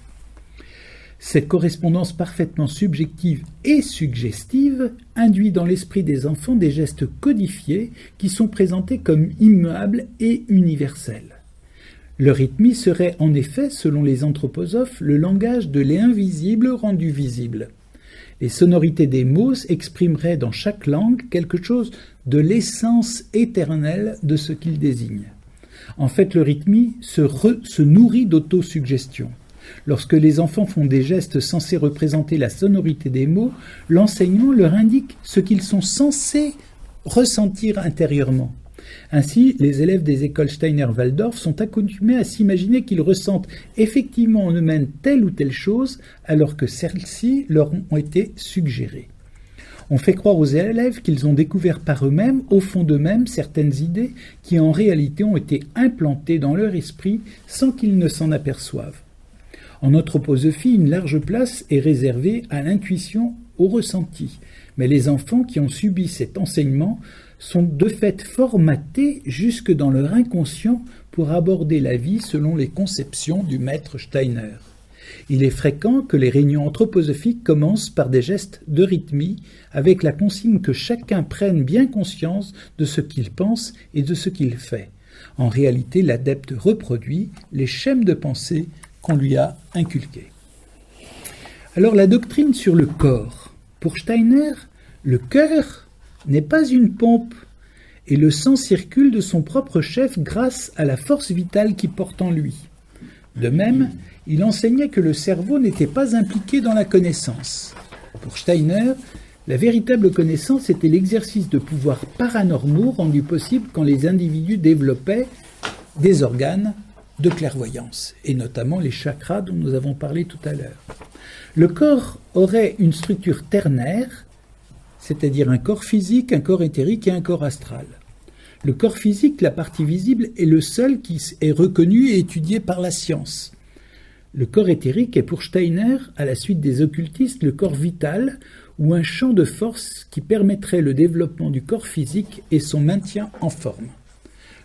Cette correspondance parfaitement subjective et suggestive induit dans l'esprit des enfants des gestes codifiés qui sont présentés comme immuables et universels. Le rythmie serait en effet, selon les anthroposophes, le langage de l'invisible rendu visible. Les sonorités des mots exprimeraient dans chaque langue quelque chose de l'essence éternelle de ce qu'ils désignent. En fait, le rythmie se nourrit d'autosuggestion. Lorsque les enfants font des gestes censés représenter la sonorité des mots, l'enseignement leur indique ce qu'ils sont censés ressentir intérieurement. Ainsi, les élèves des écoles Steiner-Waldorf sont accoutumés à s'imaginer qu'ils ressentent effectivement en eux-mêmes telle ou telle chose, alors que celles-ci leur ont été suggérées. On fait croire aux élèves qu'ils ont découvert par eux-mêmes, au fond d'eux-mêmes, certaines idées qui en réalité ont été implantées dans leur esprit sans qu'ils ne s'en aperçoivent. En anthroposophie, une large place est réservée à l'intuition, au ressenti. Mais les enfants qui ont subi cet enseignement sont de fait formatés jusque dans leur inconscient pour aborder la vie selon les conceptions du maître Steiner. Il est fréquent que les réunions anthroposophiques commencent par des gestes de rythmie, avec la consigne que chacun prenne bien conscience de ce qu'il pense et de ce qu'il fait. En réalité, l'adepte reproduit les schèmes de pensée qu'on lui a inculqués. Alors la doctrine sur le corps. Pour Steiner, le cœur n'est pas une pompe et le sang circule de son propre chef grâce à la force vitale qui porte en lui. De même, il enseignait que le cerveau n'était pas impliqué dans la connaissance. Pour Steiner, la véritable connaissance était l'exercice de pouvoirs paranormaux rendus possibles quand les individus développaient des organes de clairvoyance, et notamment les chakras dont nous avons parlé tout à l'heure. Le corps aurait une structure ternaire, c'est-à-dire un corps physique, un corps éthérique et un corps astral. Le corps physique, la partie visible, est le seul qui est reconnu et étudié par la science. Le corps éthérique est pour Steiner, à la suite des occultistes, le corps vital, ou un champ de force qui permettrait le développement du corps physique et son maintien en forme.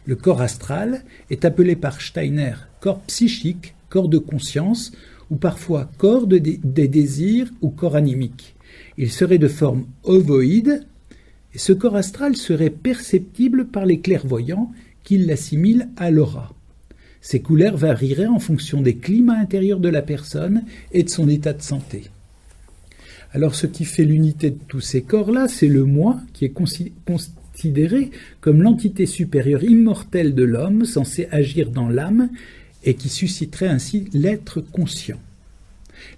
Le corps astral est appelé par Steiner corps psychique, corps de conscience, ou parfois corps des désirs ou corps animique. Il serait de forme ovoïde, et ce corps astral serait perceptible par les clairvoyants qui l'assimilent à l'aura. Ces couleurs varieraient en fonction des climats intérieurs de la personne et de son état de santé. Alors ce qui fait l'unité de tous ces corps-là, c'est le moi qui est considéré comme l'entité supérieure immortelle de l'homme, censée agir dans l'âme et qui susciterait ainsi l'être conscient.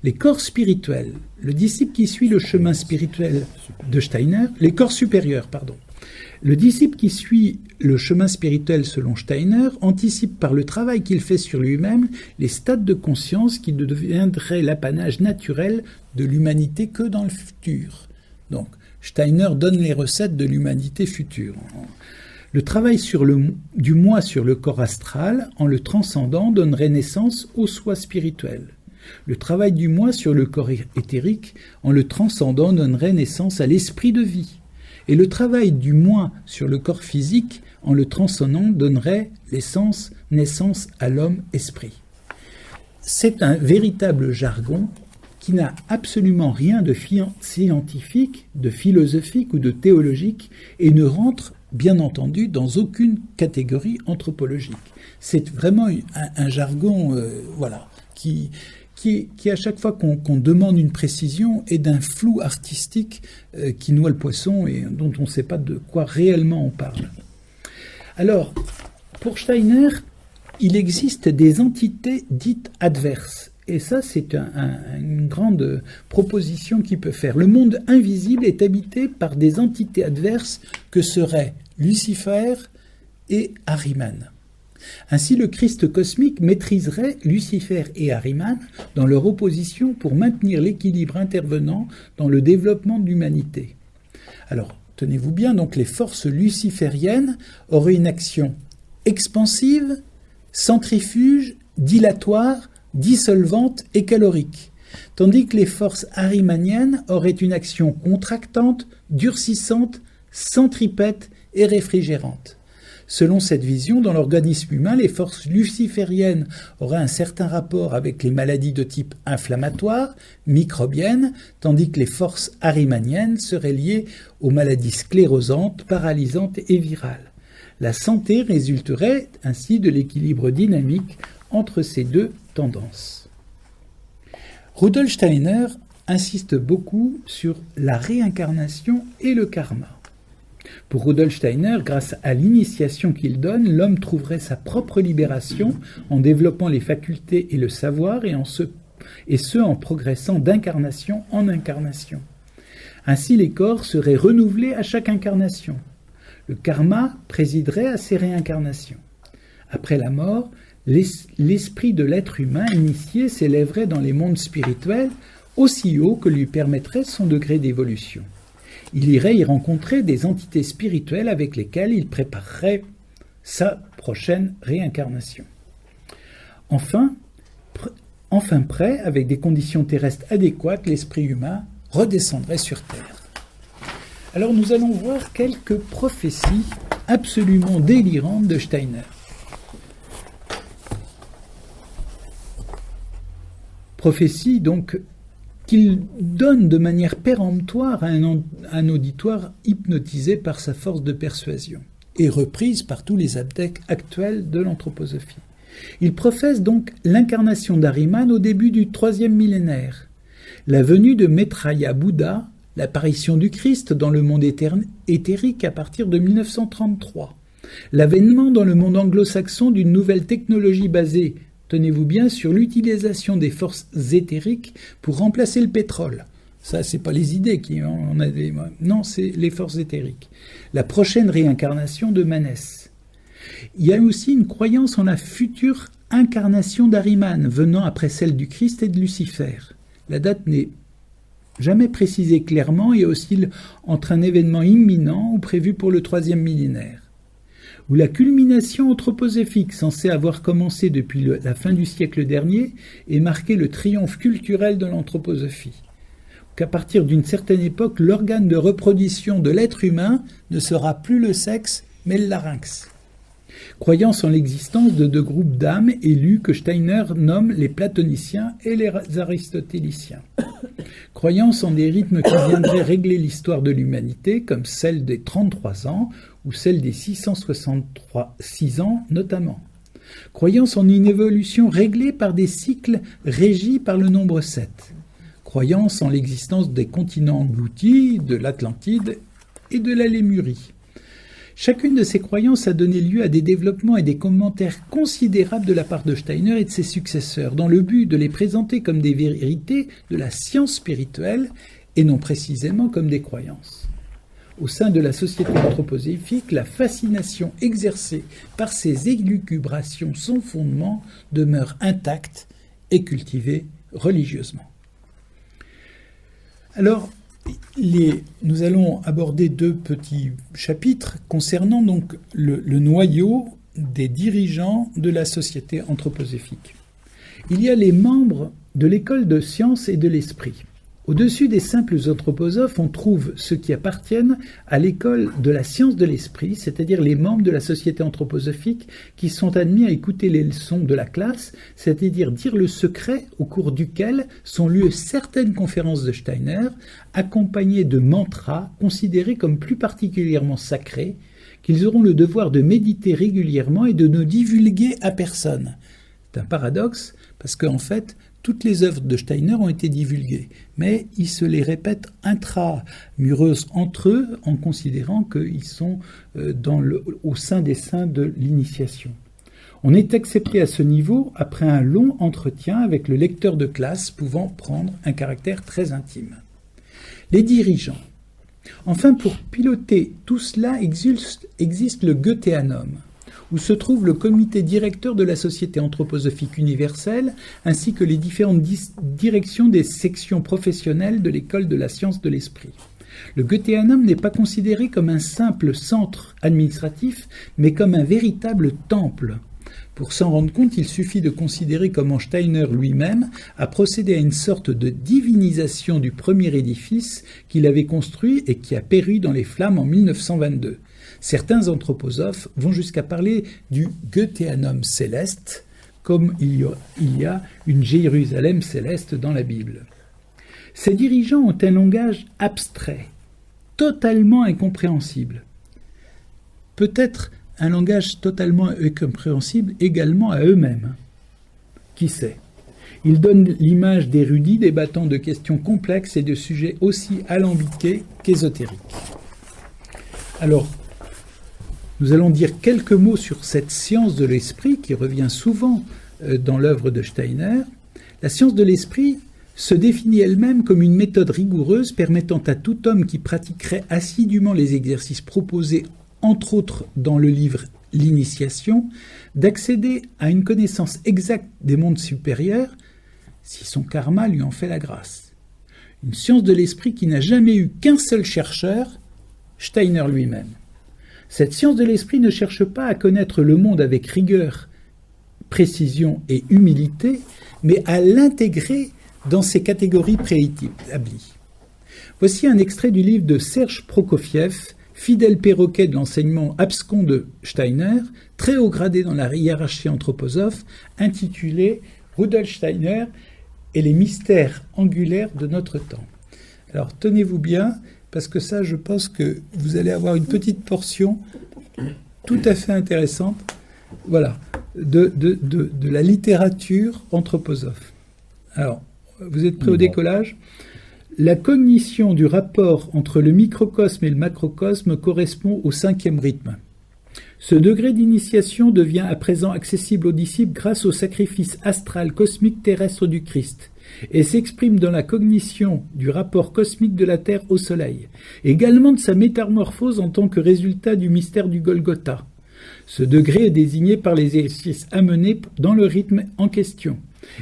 Les corps spirituels, le disciple qui suit le chemin spirituel de Steiner, les corps supérieurs, pardon. Le disciple qui suit le chemin spirituel selon Steiner anticipe par le travail qu'il fait sur lui-même les stades de conscience qui ne deviendraient l'apanage naturel de l'humanité que dans le futur. Donc, Steiner donne les recettes de l'humanité future. Le travail du moi sur le corps astral, en le transcendant, donnerait naissance au soi spirituel. Le travail du moi sur le corps éthérique, en le transcendant, donnerait naissance à l'esprit de vie. Et le travail du moi sur le corps physique, en le transcendant, donnerait naissance à l'homme-esprit. C'est un véritable jargon qui n'a absolument rien de scientifique, de philosophique ou de théologique et ne rentre, bien entendu, dans aucune catégorie anthropologique. C'est vraiment un jargon qui à chaque fois qu'on demande une précision est d'un flou artistique qui noie le poisson et dont on ne sait pas de quoi réellement on parle. Alors, pour Steiner, il existe des entités dites adverses. Et ça, c'est une grande proposition qu'il peut faire. Le monde invisible est habité par des entités adverses que seraient Lucifer et Ahriman. Ainsi, le Christ cosmique maîtriserait Lucifer et Ahriman dans leur opposition pour maintenir l'équilibre intervenant dans le développement de l'humanité. Alors, tenez-vous bien, donc les forces lucifériennes auraient une action expansive, centrifuge, dilatoire, dissolvante et calorique, tandis que les forces ahrimaniennes auraient une action contractante, durcissante, centripète et réfrigérante. Selon cette vision, dans l'organisme humain, les forces lucifériennes auraient un certain rapport avec les maladies de type inflammatoire, microbienne, tandis que les forces ahrimaniennes seraient liées aux maladies sclérosantes, paralysantes et virales. La santé résulterait ainsi de l'équilibre dynamique entre ces deux tendances. Rudolf Steiner insiste beaucoup sur la réincarnation et le karma. Pour Rudolf Steiner, grâce à l'initiation qu'il donne, l'homme trouverait sa propre libération en développant les facultés et le savoir, et ce en progressant d'incarnation en incarnation. Ainsi, les corps seraient renouvelés à chaque incarnation. Le karma présiderait à ces réincarnations. Après la mort, l'esprit de l'être humain initié s'élèverait dans les mondes spirituels aussi haut que lui permettrait son degré d'évolution. Il irait y rencontrer des entités spirituelles avec lesquelles il préparerait sa prochaine réincarnation. Enfin prêt, avec des conditions terrestres adéquates, l'esprit humain redescendrait sur Terre. Alors nous allons voir quelques prophéties absolument délirantes de Steiner. Prophéties donc qu'il donne de manière péremptoire à un auditoire hypnotisé par sa force de persuasion et reprise par tous les adeptes actuels de l'anthroposophie. Il professe donc l'incarnation d'Ahriman au début du 3e millénaire, la venue de Maitreya Bouddha, l'apparition du Christ dans le monde éthérique à partir de 1933, l'avènement dans le monde anglo-saxon d'une nouvelle technologie basée, tenez-vous bien, sur l'utilisation des forces éthériques pour remplacer le pétrole. Ça, c'est pas les idées qui en a des... Non, c'est les forces éthériques. La prochaine réincarnation de Manès. Il y a aussi une croyance en la future incarnation d'Ahriman, venant après celle du Christ et de Lucifer. La date n'est jamais précisée clairement et oscille entre un événement imminent ou prévu pour le 3e millénaire, où la culmination anthroposophique censée avoir commencé depuis la fin du siècle dernier et marqué le triomphe culturel de l'anthroposophie. Qu'à partir d'une certaine époque, l'organe de reproduction de l'être humain ne sera plus le sexe, mais le larynx. Croyance en l'existence de deux groupes d'âmes élus que Steiner nomme les platoniciens et les aristotéliciens. Croyance en des rythmes qui viendraient régler l'histoire de l'humanité, comme celle des 33 ans ou celle des 666 ans notamment. Croyance en une évolution réglée par des cycles régis par le nombre 7. Croyance en l'existence des continents engloutis, de l'Atlantide et de la Lémurie. Chacune de ces croyances a donné lieu à des développements et des commentaires considérables de la part de Steiner et de ses successeurs, dans le but de les présenter comme des vérités de la science spirituelle et non précisément comme des croyances. Au sein de la société anthroposophique, la fascination exercée par ces élucubrations sans fondement demeure intacte et cultivée religieusement. Alors, nous allons aborder 2 petits chapitres concernant donc le noyau des dirigeants de la société anthroposophique. Il y a les membres de l'école de science et de l'esprit. Au-dessus des simples anthroposophes, on trouve ceux qui appartiennent à l'école de la science de l'esprit, c'est-à-dire les membres de la société anthroposophique qui sont admis à écouter les leçons de la classe, c'est-à-dire dire le secret au cours duquel sont lieu certaines conférences de Steiner, accompagnées de mantras considérés comme plus particulièrement sacrés, qu'ils auront le devoir de méditer régulièrement et de ne divulguer à personne. C'est un paradoxe, parce qu'en fait, toutes les œuvres de Steiner ont été divulguées, mais ils se les répètent intramureuse entre eux en considérant qu'ils sont au sein des saints de l'initiation. On est accepté à ce niveau après un long entretien avec le lecteur de classe pouvant prendre un caractère très intime. Les dirigeants. Enfin, pour piloter tout cela existe le Goetheanum, où se trouve le comité directeur de la Société anthroposophique universelle, ainsi que les différentes directions des sections professionnelles de l'école de la science de l'esprit. Le Goetheanum n'est pas considéré comme un simple centre administratif, mais comme un véritable temple. Pour s'en rendre compte, il suffit de considérer comment Steiner lui-même a procédé à une sorte de divinisation du premier édifice qu'il avait construit et qui a péri dans les flammes en 1922. Certains anthroposophes vont jusqu'à parler du Goetheanum céleste, comme il y a une Jérusalem céleste dans la Bible. Ces dirigeants ont un langage abstrait, totalement incompréhensible. Peut-être un langage totalement incompréhensible également à eux-mêmes. Qui sait ? Ils donnent l'image d'érudits débattant de questions complexes et de sujets aussi alambiqués qu'ésotériques. Alors, nous allons dire quelques mots sur cette science de l'esprit qui revient souvent dans l'œuvre de Steiner. La science de l'esprit se définit elle-même comme une méthode rigoureuse permettant à tout homme qui pratiquerait assidûment les exercices proposés entre autres dans le livre « L'initiation », d'accéder à une connaissance exacte des mondes supérieurs, si son karma lui en fait la grâce. Une science de l'esprit qui n'a jamais eu qu'un seul chercheur, Steiner lui-même. Cette science de l'esprit ne cherche pas à connaître le monde avec rigueur, précision et humilité, mais à l'intégrer dans ses catégories préétablies. Voici un extrait du livre de Serge Prokofiev, fidèle perroquet de l'enseignement abscon de Steiner, très haut gradé dans la hiérarchie anthroposophe, intitulé « Rudolf Steiner et les mystères angulaires de notre temps ». Alors tenez-vous bien, parce que ça, je pense que vous allez avoir une petite portion tout à fait intéressante, voilà, de la littérature anthroposophe. Alors, vous êtes prêts au décollage ? La cognition du rapport entre le microcosme et le macrocosme correspond au 5e rythme. Ce degré d'initiation devient à présent accessible aux disciples grâce au sacrifice astral cosmique terrestre du Christ et s'exprime dans la cognition du rapport cosmique de la Terre au Soleil, également de sa métamorphose en tant que résultat du mystère du Golgotha. Ce degré est désigné par les exercices à mener dans le rythme en question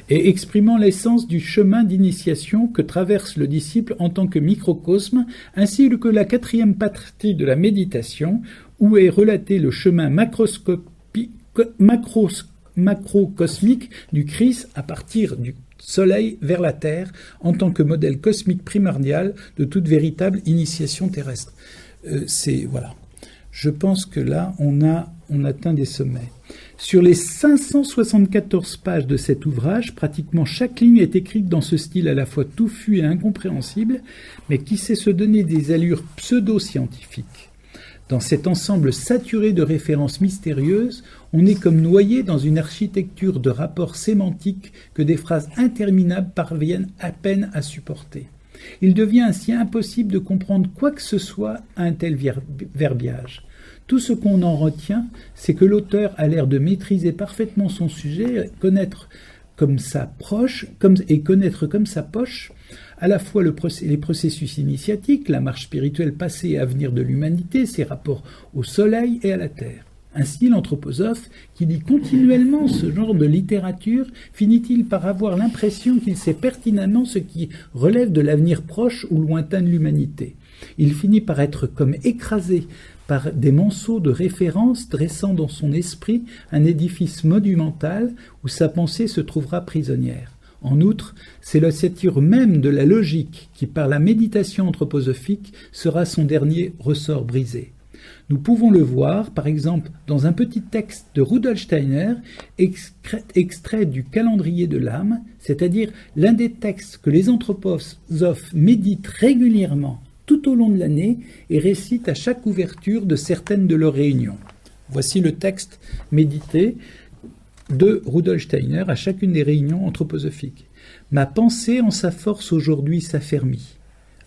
et exprimant l'essence du chemin d'initiation que traverse le disciple en tant que microcosme, ainsi que la 4e partie de la méditation, où est relaté le chemin macrocosmique du Christ à partir du Soleil vers la Terre, en tant que modèle cosmique primordial de toute véritable initiation terrestre. Voilà. Je pense que là, on atteint des sommets. Sur les 574 pages de cet ouvrage, pratiquement chaque ligne est écrite dans ce style à la fois touffu et incompréhensible, mais qui sait se donner des allures pseudo-scientifiques. Dans cet ensemble saturé de références mystérieuses, on est comme noyé dans une architecture de rapports sémantiques que des phrases interminables parviennent à peine à supporter. Il devient ainsi impossible de comprendre quoi que ce soit à un tel verbiage. Tout ce qu'on en retient, c'est que l'auteur a l'air de maîtriser parfaitement son sujet, connaître comme sa poche, à la fois les processus initiatiques, la marche spirituelle passée et à venir de l'humanité, ses rapports au Soleil et à la Terre. Ainsi, l'anthroposophe, qui lit continuellement ce genre de littérature, finit-il par avoir l'impression qu'il sait pertinemment ce qui relève de l'avenir proche ou lointain de l'humanité. Il finit par être comme écrasé par des monceaux de références dressant dans son esprit un édifice monumental où sa pensée se trouvera prisonnière. En outre, c'est l'ossature même de la logique qui, par la méditation anthroposophique, sera son dernier ressort brisé. Nous pouvons le voir, par exemple, dans un petit texte de Rudolf Steiner, extrait du calendrier de l'âme, c'est-à-dire l'un des textes que les anthroposophes méditent régulièrement tout au long de l'année et récitent à chaque ouverture de certaines de leurs réunions. Voici le texte médité de Rudolf Steiner à chacune des réunions anthroposophiques. « Ma pensée en sa force aujourd'hui s'affermit,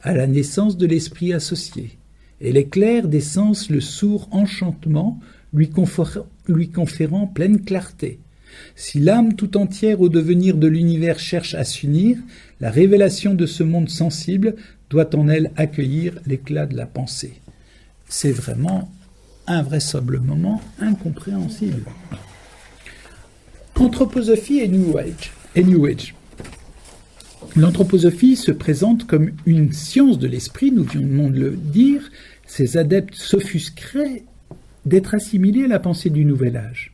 à la naissance de l'esprit associé. Elle éclaire des sens le sourd enchantement, lui conférant pleine clarté. Si l'âme tout entière au devenir de l'univers cherche à s'unir, la révélation de ce monde sensible doit en elle accueillir l'éclat de la pensée. C'est vraiment invraisemblablement incompréhensible. Anthroposophie et New Age. L'anthroposophie se présente comme une science de l'esprit, nous venons de le dire. Ses adeptes s'offusqueraient d'être assimilés à la pensée du Nouvel Âge.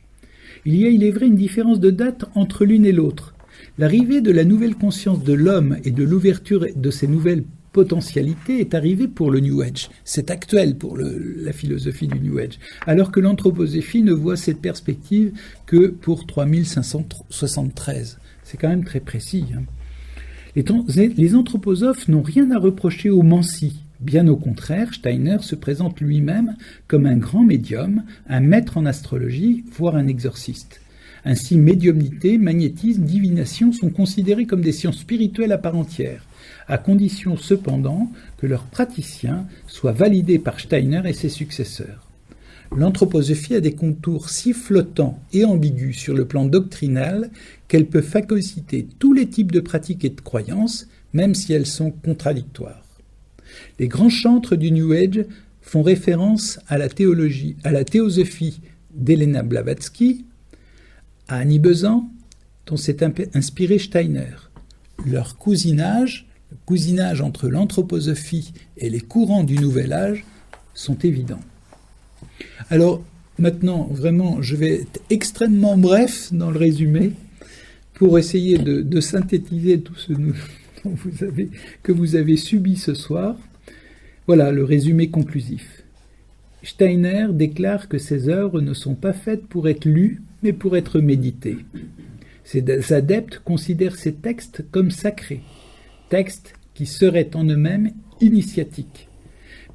Il y a, il est vrai, une différence de date entre l'une et l'autre. L'arrivée de la nouvelle conscience de l'homme et de l'ouverture de ses nouvelles potentialité est arrivée pour le New Age. C'est actuel pour la philosophie du New Age. Alors que l'anthroposophie ne voit cette perspective que pour 3573. C'est quand même très précis. Les anthroposophes n'ont rien à reprocher aux Mansi. Bien au contraire, Steiner se présente lui-même comme un grand médium, un maître en astrologie, voire un exorciste. Ainsi, médiumnité, magnétisme, divination sont considérés comme des sciences spirituelles à part entière, à condition cependant que leurs praticiens soient validés par Steiner et ses successeurs. L'anthroposophie a des contours si flottants et ambigus sur le plan doctrinal qu'elle peut phagocyter tous les types de pratiques et de croyances, même si elles sont contradictoires. Les grands chantres du New Age font référence à la théosophie d'Helena Blavatsky, à Annie Besant, dont s'est inspiré Steiner. Leur cousinage, le cousinage entre l'anthroposophie et les courants du Nouvel Âge, sont évidents. Alors, maintenant, vraiment, je vais être extrêmement bref dans le résumé pour essayer de synthétiser tout ce que vous avez subi ce soir. Voilà le résumé conclusif. Steiner déclare que ses œuvres ne sont pas faites pour être lues, mais pour être méditées. Ses adeptes considèrent ces textes comme sacrés, textes qui seraient en eux-mêmes initiatiques.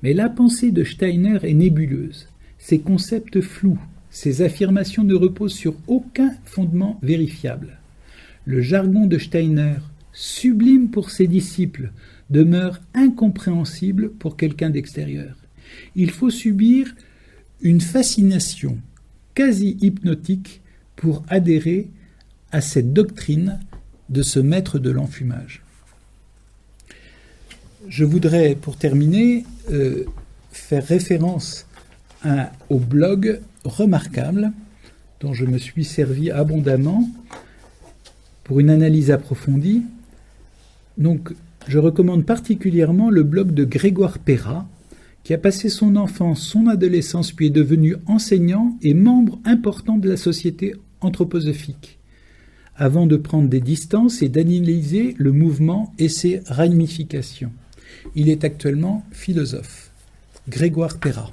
Mais la pensée de Steiner est nébuleuse, ses concepts flous, ses affirmations ne reposent sur aucun fondement vérifiable. Le jargon de Steiner, sublime pour ses disciples, demeure incompréhensible pour quelqu'un d'extérieur. Il faut subir une fascination quasi hypnotique pour adhérer à cette doctrine de ce maître de l'enfumage. Je voudrais, pour terminer, faire référence au blog remarquable dont je me suis servi abondamment pour une analyse approfondie. Donc, je recommande particulièrement le blog de Grégoire Perra, qui a passé son enfance, son adolescence, puis est devenu enseignant et membre important de la société anthroposophique, avant de prendre des distances et d'analyser le mouvement et ses ramifications. Il est actuellement philosophe. Grégoire Perra.